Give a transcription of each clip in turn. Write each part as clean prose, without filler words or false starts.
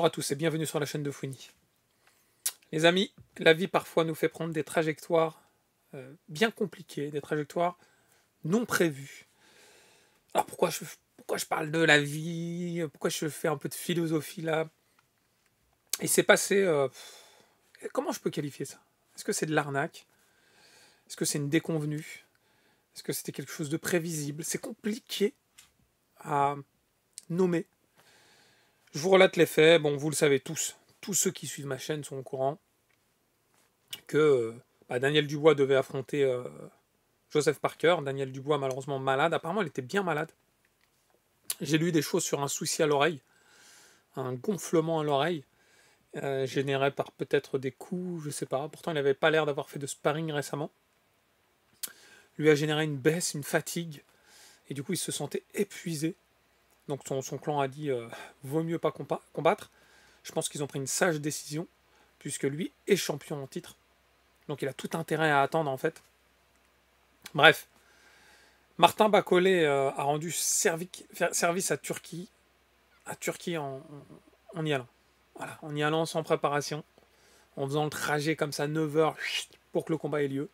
Bonjour à tous et bienvenue sur la chaîne de Fouini. Les amis, la vie parfois nous fait prendre des trajectoires bien compliquées, des trajectoires non prévues. Alors pourquoi je parle de la vie, pourquoi je fais un peu de philosophie là? Il s'est passé... comment je peux qualifier ça? Est-ce que c'est de l'arnaque? Est-ce que c'est une déconvenue? Est-ce que c'était quelque chose de prévisible? C'est compliqué à nommer. Je vous relate les faits, bon vous le savez tous. Tous ceux qui suivent ma chaîne sont au courant que Daniel Dubois devait affronter Joseph Parker. Daniel Dubois, malheureusement malade. Apparemment, il était bien malade. J'ai lu des choses sur un souci à l'oreille, un gonflement à l'oreille, généré par peut-être des coups, je sais pas. Pourtant, il n'avait pas l'air d'avoir fait de sparring récemment. Lui a généré une baisse, une fatigue, et du coup, il se sentait épuisé. Donc, son clan a dit vaut mieux pas combattre. Je pense qu'ils ont pris une sage décision, puisque lui est champion en titre. Donc, il a tout intérêt à attendre, en fait. Bref, Martin Bacolé a rendu service à Turquie en y allant. Voilà, en y allant sans préparation, en faisant le trajet comme ça 9 heures pour que le combat ait lieu.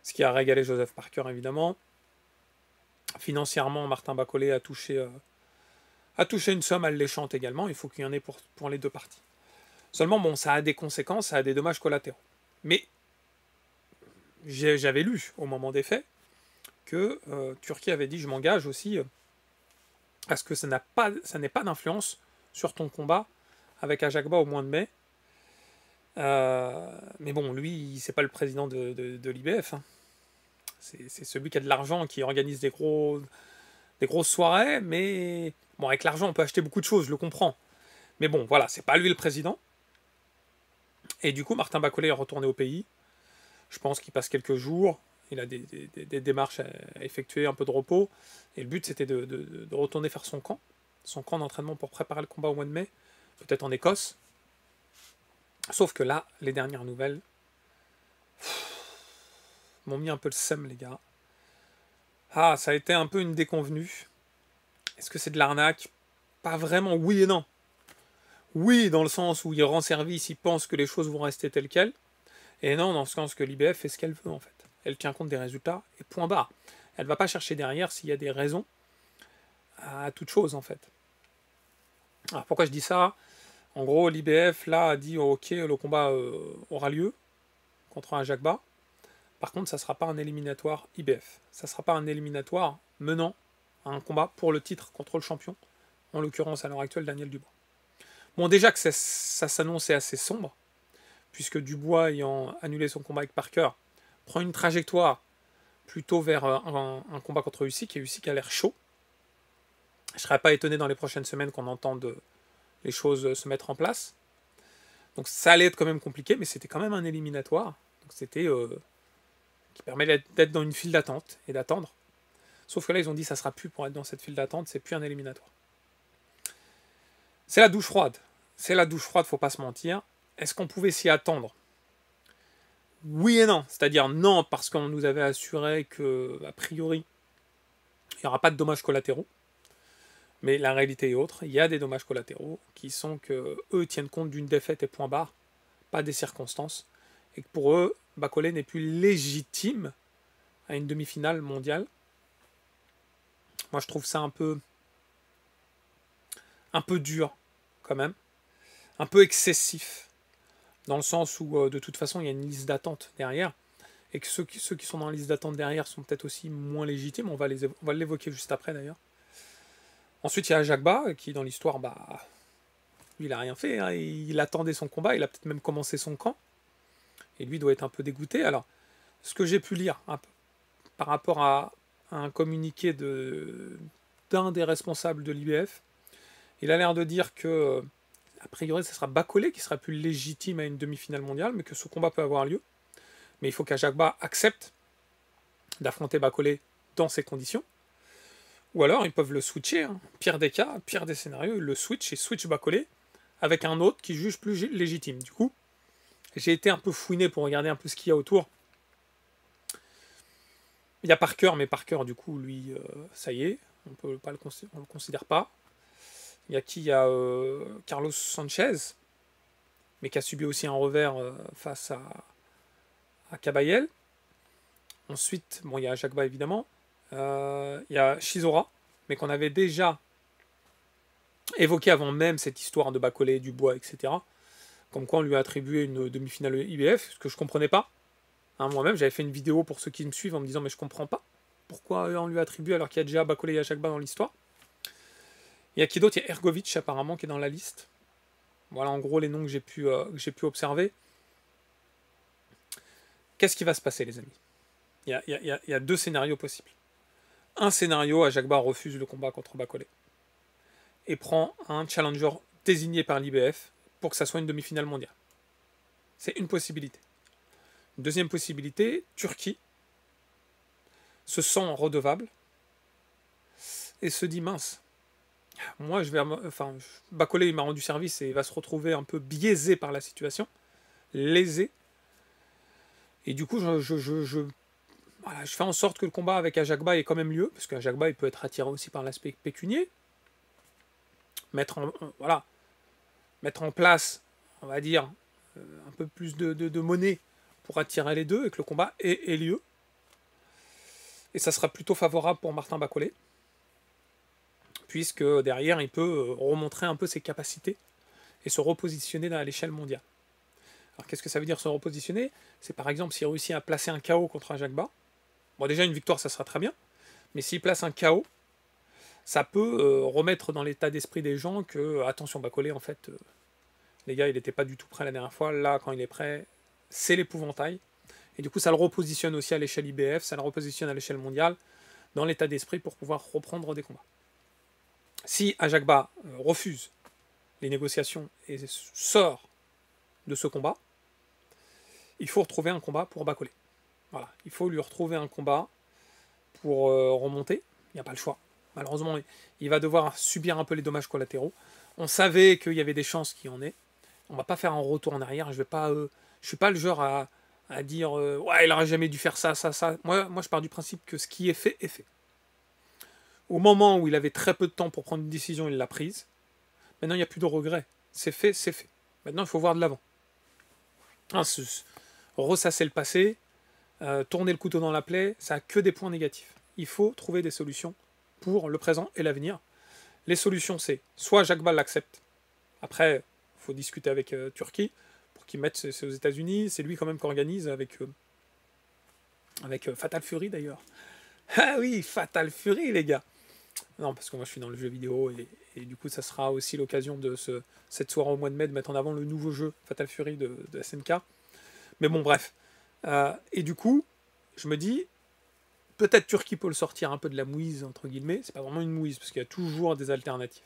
Ce qui a régalé Joseph Parker évidemment. Financièrement, Martin Bacolé a touché une somme alléchante également. Il faut qu'il y en ait pour les deux parties. Seulement, bon, ça a des conséquences, ça a des dommages collatéraux. Mais j'avais lu au moment des faits que Turquie avait dit je m'engage aussi à ce que ça n'ait pas d'influence sur ton combat avec Ajagba au mois de mai. Mais bon, lui, c'est pas le président de l'IBF. Hein. C'est celui qui a de l'argent, qui organise des grosses soirées, mais bon, avec l'argent, on peut acheter beaucoup de choses, je le comprends. Mais bon, voilà, c'est pas lui le président. Et du coup, Martin Bacolé est retourné au pays. Je pense qu'il passe quelques jours. Il a des démarches à effectuer, un peu de repos. Et le but, c'était de retourner faire son camp d'entraînement pour préparer le combat au mois de mai, peut-être en Écosse. Sauf que là, les dernières nouvelles m'ont mis un peu le seum, les gars. Ah, ça a été un peu une déconvenue. Est-ce que c'est de l'arnaque? Pas vraiment, oui et non. Oui, dans le sens où il rend service, il pense que les choses vont rester telles quelles. Et non, dans le sens que l'IBF fait ce qu'elle veut, en fait. Elle tient compte des résultats, et point barre. Elle ne va pas chercher derrière s'il y a des raisons à toute chose, en fait. Alors, pourquoi je dis ça? En gros, l'IBF, là, a dit, ok, le combat aura lieu contre un Jagba. Par contre, ça ne sera pas un éliminatoire IBF. Ça ne sera pas un éliminatoire menant à un combat pour le titre contre le champion, en l'occurrence, à l'heure actuelle, Daniel Dubois. Bon, déjà que ça s'annonçait assez sombre, puisque Dubois, ayant annulé son combat avec Parker, prend une trajectoire plutôt vers un combat contre Usyk, et Usyk a l'air chaud. Je ne serais pas étonné dans les prochaines semaines qu'on entende les choses se mettre en place. Donc ça allait être quand même compliqué, mais c'était quand même un éliminatoire. Donc c'était qui permet d'être dans une file d'attente et d'attendre. Sauf que là, ils ont dit que ça ne sera plus pour être dans cette file d'attente, c'est plus un éliminatoire. C'est la douche froide. C'est la douche froide, faut pas se mentir. Est-ce qu'on pouvait s'y attendre? Oui et non. C'est-à-dire non, parce qu'on nous avait assuré que, a priori, il n'y aura pas de dommages collatéraux. Mais la réalité est autre. Il y a des dommages collatéraux qui sont que eux tiennent compte d'une défaite et point barre, pas des circonstances. Et que pour eux, Bacolé n'est plus légitime à une demi-finale mondiale. Moi, je trouve ça un peu dur, quand même. Un peu excessif. Dans le sens où, de toute façon, il y a une liste d'attente derrière. Et que ceux qui sont dans la liste d'attente derrière sont peut-être aussi moins légitimes. On va l'évoquer juste après, d'ailleurs. Ensuite, il y a Jagba, qui, dans l'histoire, lui, il n'a rien fait. Hein. Il attendait son combat. Il a peut-être même commencé son camp. Et lui doit être un peu dégoûté. Alors, ce que j'ai pu lire par rapport à un communiqué d'un des responsables de l'IBF, il a l'air de dire que, a priori, ce sera Bacolé qui sera plus légitime à une demi-finale mondiale, mais que ce combat peut avoir lieu. Mais il faut qu'Ajagba accepte d'affronter Bacolé dans ces conditions. Ou alors, ils peuvent le switcher. Hein. Pire des cas, pire des scénarios, ils le switchent et switch Bacolé avec un autre qui juge plus légitime. Du coup, j'ai été un peu fouiné pour regarder un peu ce qu'il y a autour. Il y a Parker, mais Parker, du coup, lui, ça y est, on le considère pas. Il y a qui? Il y a Carlos Sanchez, mais qui a subi aussi un revers face à Kabayel. Ensuite, bon, il y a Jagba évidemment. Il y a Chisora, mais qu'on avait déjà évoqué avant même cette histoire de Bacolé, Dubois, etc. Comme quoi on lui a attribué une demi-finale IBF, ce que je ne comprenais pas. Hein, moi-même, j'avais fait une vidéo pour ceux qui me suivent en me disant mais je comprends pas pourquoi on lui attribue alors qu'il y a déjà Bacolé et Jagba dans l'histoire. Il y a qui d'autre? Il y a Ergovic apparemment qui est dans la liste. Voilà en gros les noms que j'ai pu observer. Qu'est-ce qui va se passer les amis? Il y a deux scénarios possibles. Un scénario, Ajagba refuse le combat contre Bacolé et prend un challenger désigné par l'IBF pour que ça soit une demi-finale mondiale. C'est une possibilité. Deuxième possibilité, Turquie se sent redevable et se dit mince, moi je vais, enfin, Bacolé il m'a rendu service et il va se retrouver un peu biaisé par la situation, lésé. Et du coup, voilà, je fais en sorte que le combat avec Ajagba ait quand même lieu, parce qu'Ajagba il peut être attiré aussi par l'aspect pécunier. Mettre en place, on va dire, un peu plus de monnaie pour attirer les deux et que le combat ait lieu. Et ça sera plutôt favorable pour Martin Bacolé, puisque derrière, il peut remontrer un peu ses capacités et se repositionner à l'échelle mondiale. Alors qu'est-ce que ça veut dire se repositionner? C'est par exemple s'il réussit à placer un KO contre Ajagba. Bon, déjà une victoire, ça sera très bien, mais s'il place un KO, ça peut remettre dans l'état d'esprit des gens que, attention, Bacolé, en fait, les gars, il n'était pas du tout prêt la dernière fois. Là, quand il est prêt, c'est l'épouvantail. Et du coup, ça le repositionne aussi à l'échelle IBF, ça le repositionne à l'échelle mondiale, dans l'état d'esprit pour pouvoir reprendre des combats. Si Ajagba refuse les négociations et sort de ce combat, il faut retrouver un combat pour Bacolé. Voilà, il faut lui retrouver un combat pour remonter. Il n'y a pas le choix. Malheureusement, il va devoir subir un peu les dommages collatéraux. On savait qu'il y avait des chances qu'il y en ait. On va pas faire un retour en arrière. Je suis pas le genre à dire ouais, il aurait jamais dû faire ça, ça, ça. Moi, je pars du principe que ce qui est fait est fait. Au moment où il avait très peu de temps pour prendre une décision, il l'a prise. Maintenant, il n'y a plus de regrets. C'est fait, c'est fait. Maintenant, il faut voir de l'avant. Hein, ressasser le passé, tourner le couteau dans la plaie, ça n'a que des points négatifs. Il faut trouver des solutions pour le présent et l'avenir. Les solutions, c'est soit Jacques Ball l'accepte. Après, il faut discuter avec Turquie pour qu'ils mettent c'est aux États-Unis. C'est lui quand même qui organise avec Fatal Fury d'ailleurs. Ah oui, Fatal Fury les gars. Non, parce que moi je suis dans le jeu vidéo et du coup ça sera aussi l'occasion de cette soirée au mois de mai de mettre en avant le nouveau jeu Fatal Fury de SNK. Mais bon, bref. Et du coup, je me dis, peut-être Turquie peut le sortir un peu de la mouise, entre guillemets. C'est pas vraiment une mouise, parce qu'il y a toujours des alternatives.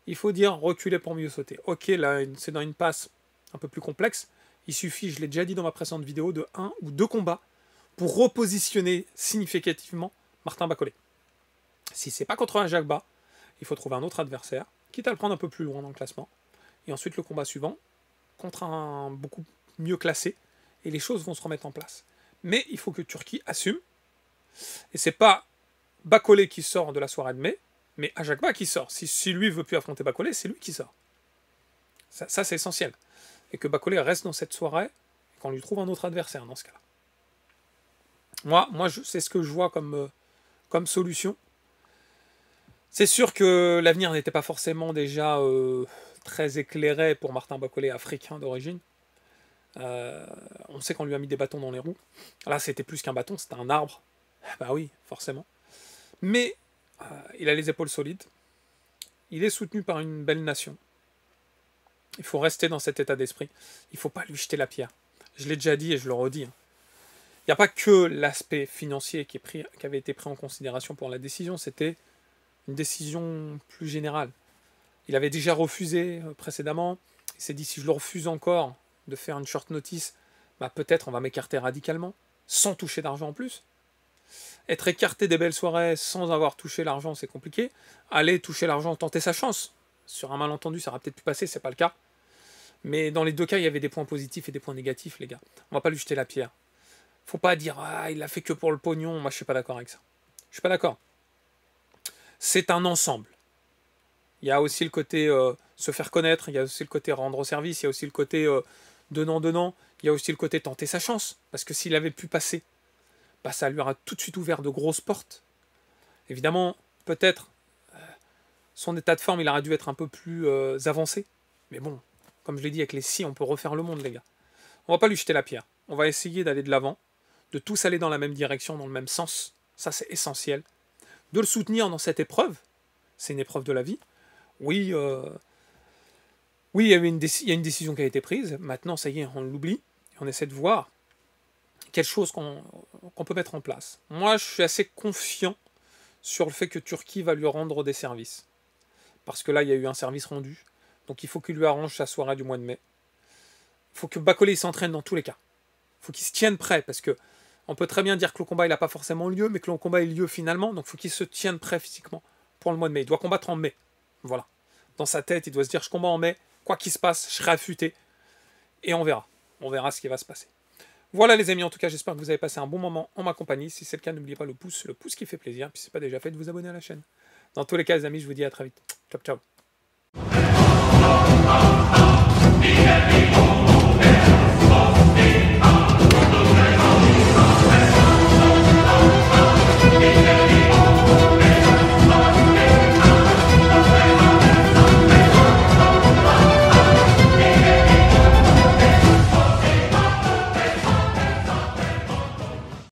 Il faut dire reculer pour mieux sauter. Ok, là, c'est dans une passe un peu plus complexe. Il suffit, je l'ai déjà dit dans ma précédente vidéo, de 1 ou 2 combats pour repositionner significativement Martin Bacolé. Si c'est pas contre un Jagba, il faut trouver un autre adversaire, quitte à le prendre un peu plus loin dans le classement. Et ensuite, le combat suivant, contre un beaucoup mieux classé, et les choses vont se remettre en place. Mais il faut que Turquie assume. Et c'est pas Bacolé qui sort de la soirée de mai, mais Ajagba qui sort. Si lui veut plus affronter Bacolé, c'est lui qui sort. Ça c'est essentiel. Et que Bacolé reste dans cette soirée, et qu'on lui trouve un autre adversaire dans ce cas-là. Moi c'est ce que je vois comme solution. C'est sûr que l'avenir n'était pas forcément déjà très éclairé pour Martin Bacolé, africain d'origine. On sait qu'on lui a mis des bâtons dans les roues. Là, c'était plus qu'un bâton, c'était un arbre. Bah oui, forcément. Mais il a les épaules solides. Il est soutenu par une belle nation. Il faut rester dans cet état d'esprit. Il ne faut pas lui jeter la pierre. Je l'ai déjà dit et je le redis. Il n'y a pas que l'aspect financier qui avait été pris en considération pour la décision, c'était une décision plus générale. Il avait déjà refusé précédemment. Il s'est dit si je le refuse encore de faire une short notice, bah peut-être on va m'écarter radicalement, sans toucher d'argent en plus. Être écarté des belles soirées sans avoir touché l'argent, c'est compliqué. Aller toucher l'argent, tenter sa chance. Sur un malentendu, ça aura peut-être pu passer, c'est pas le cas. Mais dans les deux cas, il y avait des points positifs et des points négatifs, les gars. On va pas lui jeter la pierre. Faut pas dire ah, il a fait que pour le pognon. Moi, je suis pas d'accord avec ça. Je suis pas d'accord. C'est un ensemble. Il y a aussi le côté se faire connaître, il y a aussi le côté rendre service, il y a aussi le côté donnant, il y a aussi le côté tenter sa chance. Parce que s'il avait pu passer, bah, ça lui aura tout de suite ouvert de grosses portes. Évidemment, peut-être, son état de forme, il aurait dû être un peu plus avancé. Mais bon, comme je l'ai dit, avec les si, on peut refaire le monde, les gars. On va pas lui jeter la pierre. On va essayer d'aller de l'avant, de tous aller dans la même direction, dans le même sens. Ça, c'est essentiel. De le soutenir dans cette épreuve. C'est une épreuve de la vie. Oui, oui, il y a une décision qui a été prise. Maintenant, ça y est, on l'oublie. On essaie de voir quelque chose qu'on peut mettre en place. Moi, je suis assez confiant sur le fait que Turquie va lui rendre des services. Parce que là, il y a eu un service rendu. Donc il faut qu'il lui arrange sa soirée du mois de mai. Il faut que Bacolé s'entraîne dans tous les cas. Il faut qu'il se tienne prêt. Parce que on peut très bien dire que le combat n'a pas forcément lieu, mais que le combat ait lieu finalement. Donc il faut qu'il se tienne prêt physiquement pour le mois de mai. Il doit combattre en mai. Voilà. Dans sa tête, il doit se dire, je combats en mai. Quoi qu'il se passe, je serai affûté. Et on verra. On verra ce qui va se passer. Voilà les amis, en tout cas, j'espère que vous avez passé un bon moment en ma compagnie. Si c'est le cas, n'oubliez pas le pouce qui fait plaisir. Puis si ce n'est pas déjà fait, de vous abonner à la chaîne. Dans tous les cas, les amis, je vous dis à très vite. Ciao, ciao.